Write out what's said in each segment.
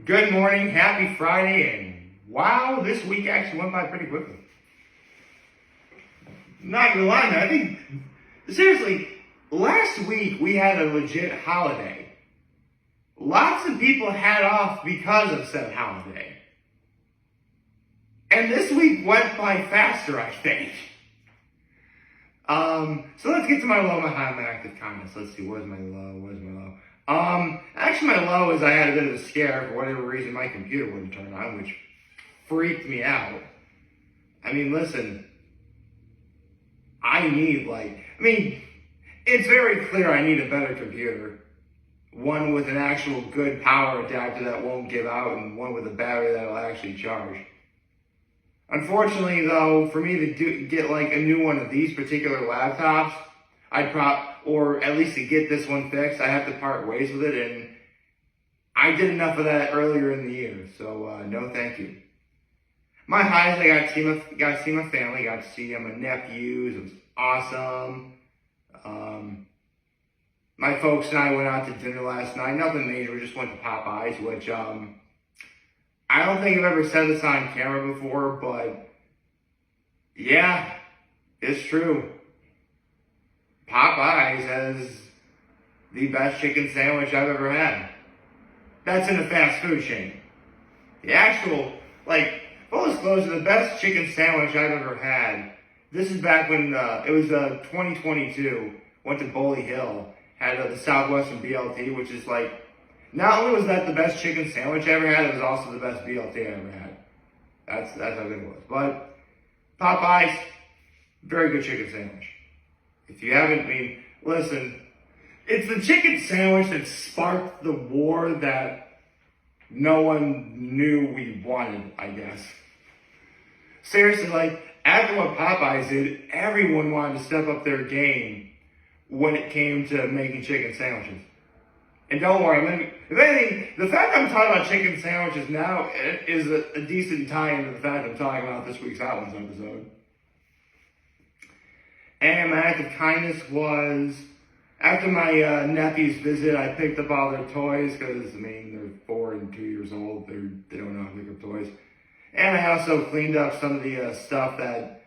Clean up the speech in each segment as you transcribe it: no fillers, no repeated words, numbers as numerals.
Good morning, happy Friday, and wow, this week actually went by pretty quickly. Not gonna lie, man, I think, seriously, last week we had a legit holiday. Lots of people had off because of said holiday. And this week went by faster, I think. So let's get to my low, my high, my active kindness. Let's see, where's my low? Actually my low is I had a bit of a scare for whatever reason my computer wouldn't turn on, which freaked me out. I mean, listen, it's very clear I need a better computer. One with an actual good power adapter that won't give out, and one with a battery that'll actually charge. Unfortunately, though, for me to get like a new one of these particular laptops, or at least to get this one fixed, I have to part ways with it, and I did enough of that earlier in the year, so no thank you. My highs, I got to see my family, got to see my nephews, it was awesome. My folks and I went out to dinner last night, nothing major, we just went to Popeyes, which, I don't think I've ever said this on camera before, but yeah, it's true. Popeyes has the best chicken sandwich I've ever had. That's in a fast food chain. The actual, full disclosure, the best chicken sandwich I've ever had, this is back when it was 2022, went to Boley Hill, had the Southwestern BLT, which is not only was that the best chicken sandwich I ever had, it was also the best BLT I ever had. That's how good it was. But Popeyes, very good chicken sandwich. If you haven't, listen, it's the chicken sandwich that sparked the war that no one knew we wanted, I guess. Seriously, after what Popeyes did, everyone wanted to step up their game when it came to making chicken sandwiches. And don't worry, if anything, the fact I'm talking about chicken sandwiches now is a decent tie-in to the fact I'm talking about this week's Hot Ones episode. And my act of kindness was, after my nephew's visit, I picked up all their toys, because, they're 4 and 2 years old, they don't know how to pick up toys. And I also cleaned up some of the stuff that,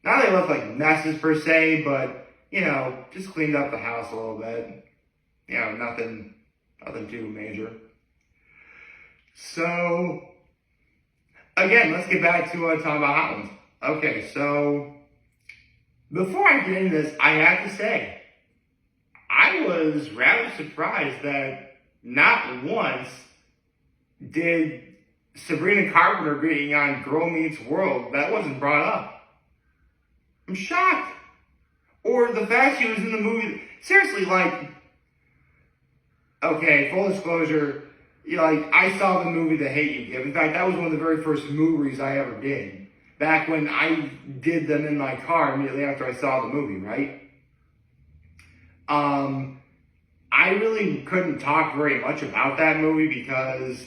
not that they look like messes per se, but, just cleaned up the house a little bit. Nothing too major. So, again, let's get back to talking about Hot Ones. Okay, so, before I get into this, I have to say, I was rather surprised that not once did Sabrina Carpenter being on Girl Meets World, that wasn't brought up. I'm shocked. Or the fact she was in the movie, seriously, okay, full disclosure, I saw the movie The Hate U Give. In fact, that was one of the very first movies I ever did. Back when I did them in my car immediately after I saw the movie, right? I really couldn't talk very much about that movie because,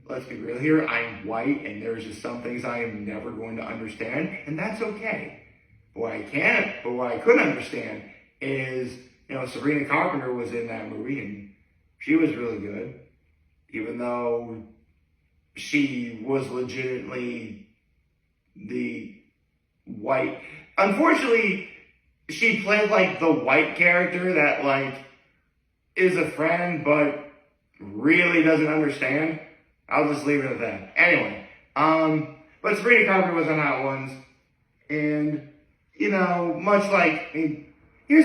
let's be real here, I'm white and there's just some things I am never going to understand, and that's okay. What I could understand is, Sabrina Carpenter was in that movie and she was really good, even though she was legitimately the white. Unfortunately, she played the white character that is a friend but really doesn't understand. I'll just leave it at that. Anyway, but Sabrina Carpenter was on Hot Ones, and here's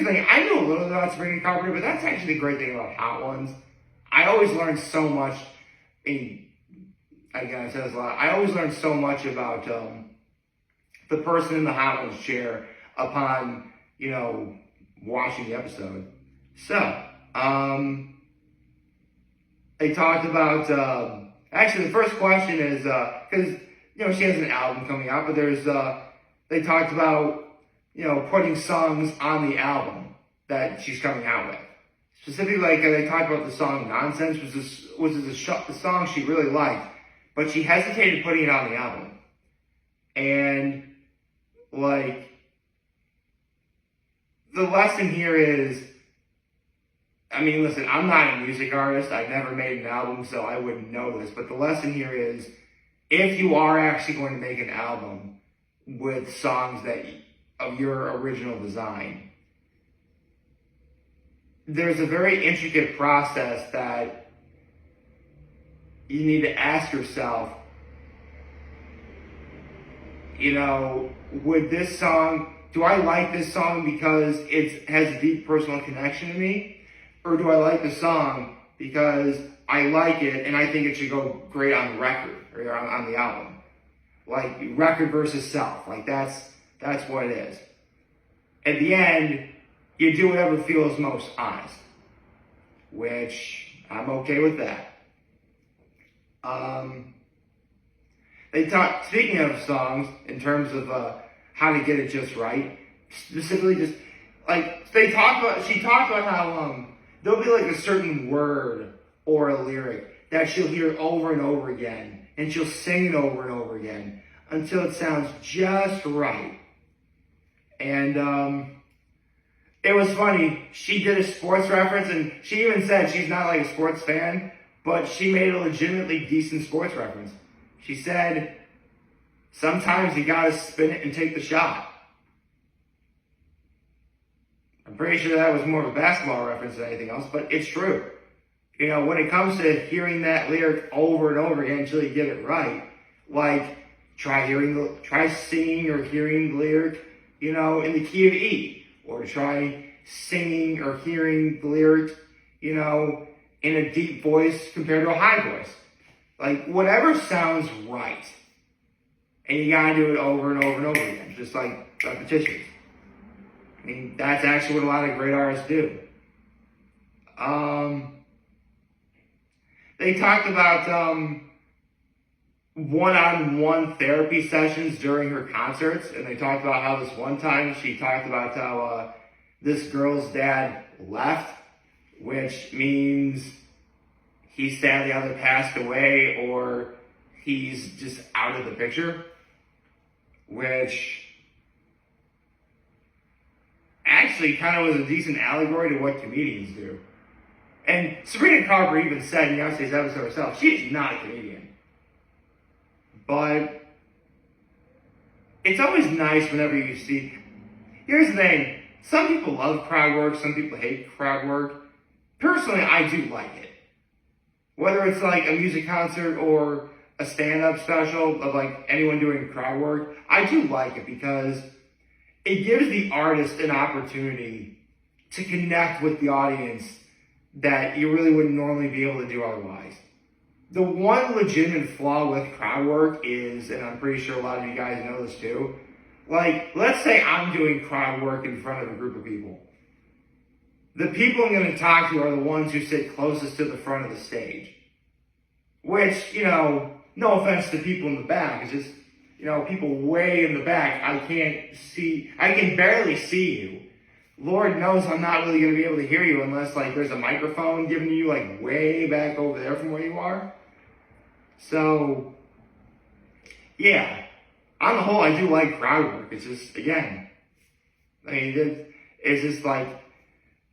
the thing, I know a little about Sabrina Carpenter, but that's actually the great thing about Hot Ones. I always learn so much, I say this a lot, I always learn so much about the person in the Hot Ones chair upon, watching the episode. So, they talked about, actually the first question is, because, she has an album coming out, but they talked about, putting songs on the album that she's coming out with. Specifically, they talked about the song Nonsense, which is a song she really liked, but she hesitated putting it on the album. And, the lesson here is, I mean, listen, I'm not a music artist. I've never made an album, so I wouldn't know this. But the lesson here is, if you are actually going to make an album with songs that of your original design, there's a very intricate process that you need to ask yourself, would this song, do I like this song because it has a deep personal connection to me? Or do I like the song because I like it and I think it should go great on the record or on the album? Like record versus self. Like that's what it is. At the end, you do whatever feels most honest, which I'm okay with that. Speaking of songs, in terms of how to get it just right, specifically just, like, she talked about how there'll be like a certain word or a lyric that she'll hear over and over again, and she'll sing it over and over again until it sounds just right. And it was funny, she did a sports reference, and she even said she's not like a sports fan, but she made a legitimately decent sports reference. She said, sometimes you gotta spin it and take the shot. I'm pretty sure that was more of a basketball reference than anything else, but it's true. When it comes to hearing that lyric over and over again until you get it right, like try singing or hearing the lyric, in the key of E, or try singing or hearing the lyric, in a deep voice compared to a high voice. Like, whatever sounds right. And you gotta do it over and over and over again, just like repetition. I mean, that's actually what a lot of great artists do. They talked about one-on-one therapy sessions during her concerts, and they talked about how this one time she talked about how this girl's dad left, which means he sadly either passed away or he's just out of the picture, which actually kind of was a decent allegory to what comedians do. And Sabrina Carpenter even said in yesterday's episode herself, she's not a comedian. But it's always nice whenever you see, here's the thing, some people love crowd work, some people hate crowd work. Personally, I do like it. Whether it's like a music concert or a stand-up special of like anyone doing crowd work, I do like it because it gives the artist an opportunity to connect with the audience that you really wouldn't normally be able to do otherwise. The one legitimate flaw with crowd work is, and I'm pretty sure a lot of you guys know this too, like, let's say I'm doing crowd work in front of a group of people. The people I'm going to talk to are the ones who sit closest to the front of the stage. Which, no offense to people in the back, it's just, people way in the back, I can barely see you. Lord knows I'm not really going to be able to hear you unless, like, there's a microphone giving you, like, way back over there from where you are. So, yeah. On the whole, I do like crowd work. It's just, again, it's just, like,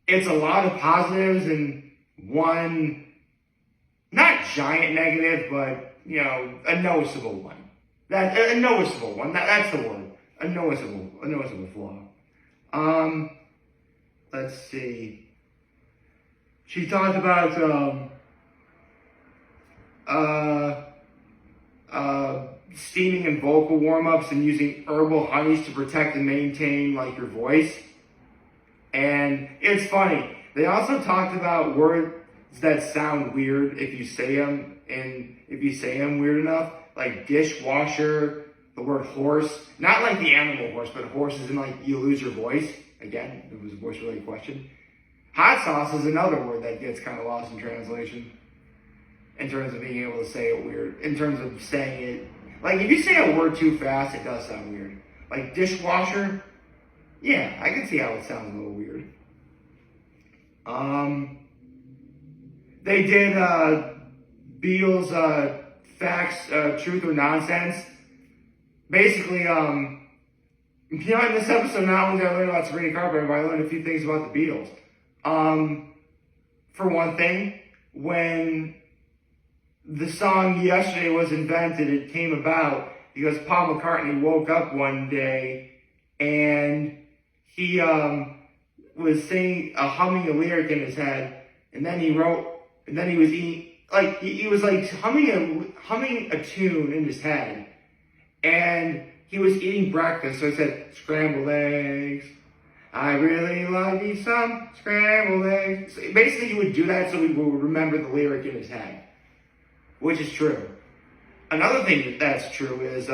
it's a lot of positives and one, not giant negative, but, a noticeable one. A noticeable one. That's the word. A noticeable flaw. Let's see. She talked about steaming and vocal warm-ups and using herbal honeys to protect and maintain like your voice. And it's funny. They also talked about words that sound weird if you say them, and if you say them weird enough, like dishwasher, the word horse, not like the animal horse, but horses and like you lose your voice. Again, it was a voice-related question. Hot sauce is another word that gets kind of lost in translation in terms of being able to say it weird, in terms of saying it. Like, if you say a word too fast, it does sound weird. Like dishwasher, yeah, I can see how it sounds a little weird. They did Beale's Facts, Truth or Nonsense. Basically, in this episode, not only did I learn about Sabrina Carpenter, but I learned a few things about the Beatles. for one thing, when the song Yesterday was invented, it came about because Paul McCartney woke up one day and he was singing, humming a lyric in his head, and then he wrote, and then he was eating, like, he was like humming a tune in his head, and he was eating breakfast, so he said, scrambled eggs. I really like me some scrambled eggs. So basically, he would do that so he would remember the lyric in his head, which is true. Another thing that's true is,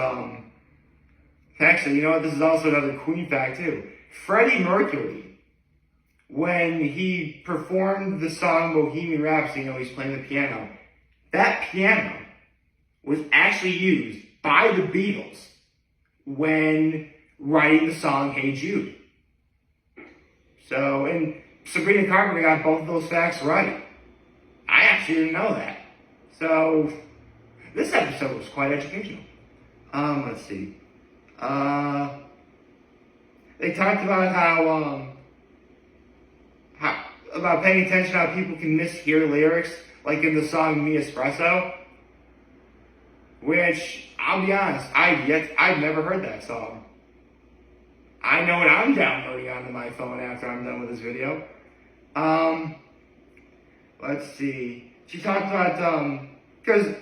actually, you know what? This is also another Queen fact too. Freddie Mercury, when he performed the song Bohemian Rhapsody, you know, he's playing the piano. That piano was actually used by the Beatles when writing the song Hey Jude. So, and Sabrina Carpenter got both of those facts right. I actually didn't know that. So, this episode was quite educational. Let's see. They talked about how about paying attention to how people can mishear lyrics, like in the song Me Espresso, which, I'll be honest, I've never heard that song. I know what I'm downloading onto my phone after I'm done with this video. Let's see. She talked about, because,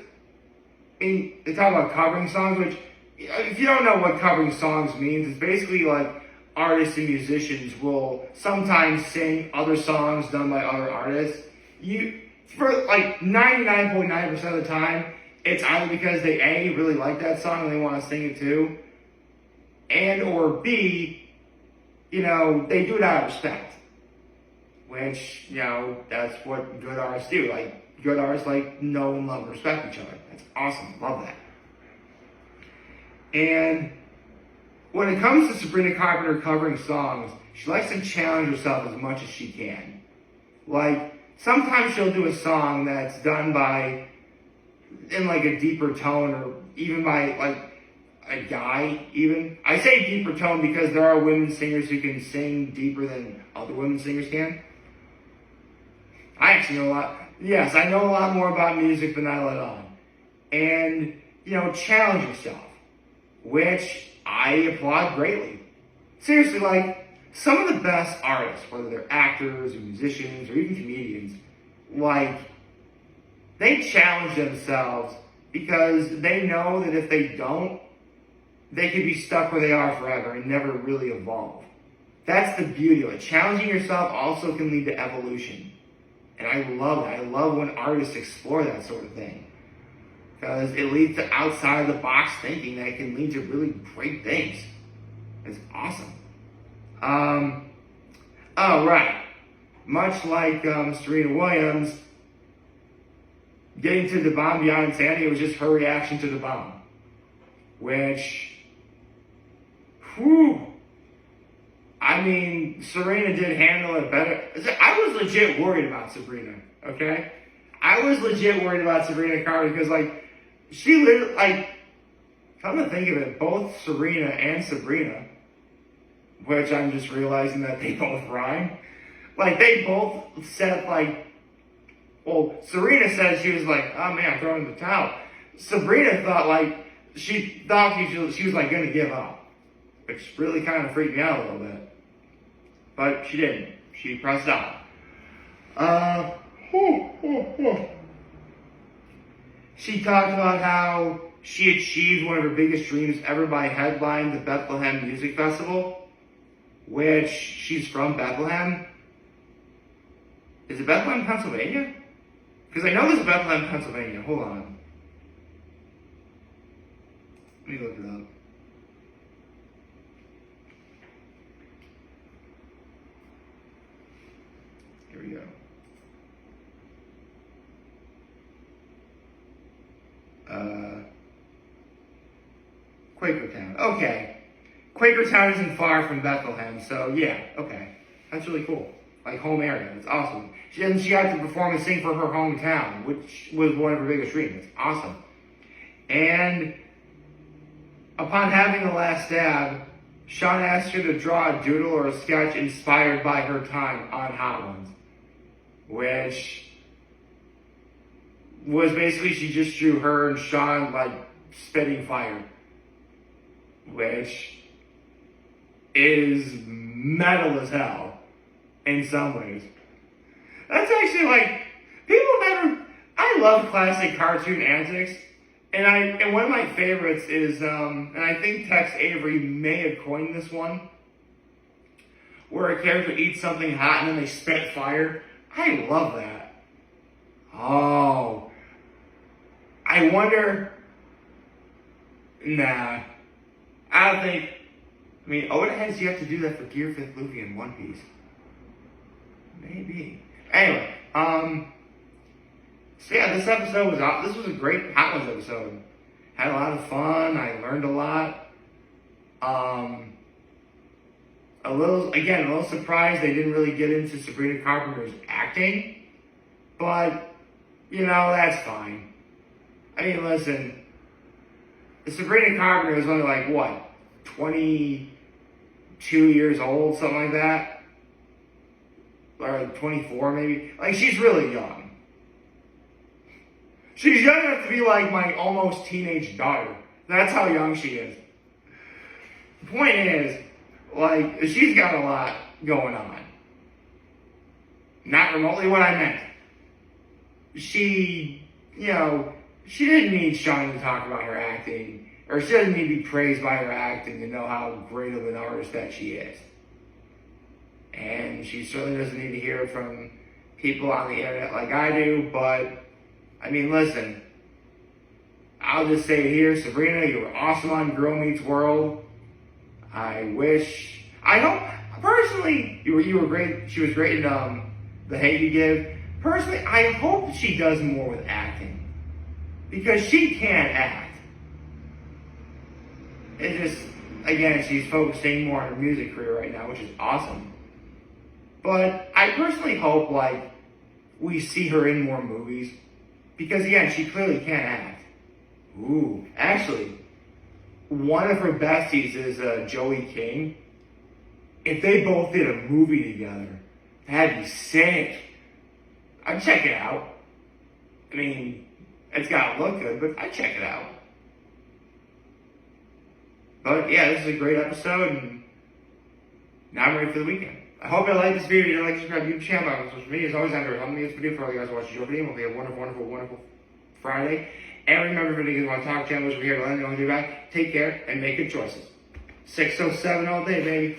they talk about covering songs, which, if you don't know what covering songs means, it's basically like artists and musicians will sometimes sing other songs done by other artists. For like 99.9% of the time, it's either because they A, really like that song and they want to sing it too, and or B, you know, they do it out of respect. Which, you know, that's what good artists do. Like, good artists like know and love and respect each other. That's awesome. Love that. And when it comes to Sabrina Carpenter covering songs, she likes to challenge herself as much as she can. Like, sometimes she'll do a song that's done by, in like a deeper tone, or even by like a guy even. I say deeper tone because there are women singers who can sing deeper than other women singers can. I actually know a lot. Yes, I know a lot more about music than I let on. And, you know, challenge yourself, which I applaud greatly. Seriously, like, some of the best artists, whether they're actors or musicians or even comedians, like, they challenge themselves because they know that if they don't, they could be stuck where they are forever and never really evolve. That's the beauty of it. Challenging yourself also can lead to evolution. And I love that. I love when artists explore that sort of thing. Because it leads to outside the box thinking that can lead to really great things. It's awesome. Oh, right. Much like Serena Williams, getting to the bomb beyond insanity, it was just her reaction to the bomb. Which, whew. I mean, Serena did handle it better. I was legit worried about Sabrina, okay? I was legit worried about Sabrina Carpenter because, like, she literally, like, come to think of it, both Serena and Sabrina, which I'm just realizing that they both rhyme, like, they both said, like, well, Serena said she was like, oh man, I'm throwing the towel. Sabrina thought, like, she thought she was like, gonna give up, which really kind of freaked me out a little bit. But she didn't. She pressed on. She talked about how she achieved one of her biggest dreams ever by headlining the Bethlehem Music Festival, which she's from Bethlehem. Is it Bethlehem, Pennsylvania? Because I know there's Bethlehem, Pennsylvania. Hold on. Let me look it up. Here we go. Quakertown. Okay. Quakertown isn't far from Bethlehem, so yeah, okay. That's really cool. Like, home area. It's awesome. She got to perform and sing for her hometown, which was one of her biggest dreams. It's awesome. And upon having the last stab, Sean asked her to draw a doodle or a sketch inspired by her time on Hot Ones. which was basically she just drew her and Sean like spitting fire, which is metal as hell in some ways. That's actually like people never. I love classic cartoon antics, and one of my favorites is and I think Tex Avery may have coined this one, where a character eats something hot and then they spit fire. I love that. Oh, I wonder. Nah, I don't think. I mean, Oda has yet to do that for Gear 5th Luffy in One Piece. Maybe. Anyway, so yeah, this episode was this was a great Hot Ones episode. Had a lot of fun. I learned a lot. A little surprised they didn't really get into Sabrina Carpenter's acting, but that's fine. I mean, listen, Sabrina Carpenter is only like what, 22 years old, something like that, or 24 maybe. Like she's really young. She's young enough to be like my almost teenage daughter. That's how young she is. The point is, like, she's got a lot going on. Not remotely what I meant. She didn't need Sean to talk about her acting, or she doesn't need to be praised by her acting to know how great of an artist that she is. And she certainly doesn't need to hear it from people on the internet like I do, but I mean, listen, I'll just say it here, Sabrina, you were awesome on Girl Meets World. I hope, personally, you were great. She was great in The Hate You Give. Personally, I hope she does more with acting, because she can act. It just, again, she's focusing more on her music career right now, which is awesome. But I personally hope, like, we see her in more movies. Because, again, she clearly can act. Ooh. Actually, one of her besties is Joey King. If they both did a movie together, that'd be sick. I'd check it out. I mean, it's gotta look good, but I'd check it out. But, yeah, this is a great episode, and now I'm ready for the weekend. I hope you liked this video. If you like, subscribe to the YouTube channel. On social media, as always, under help me this video for all you guys watching your video. Hope you have a wonderful, wonderful, wonderful Friday. And remember, if you guys want to talk channels, we're here to let you know when you're back. Take care and make good choices. 607 all day, baby.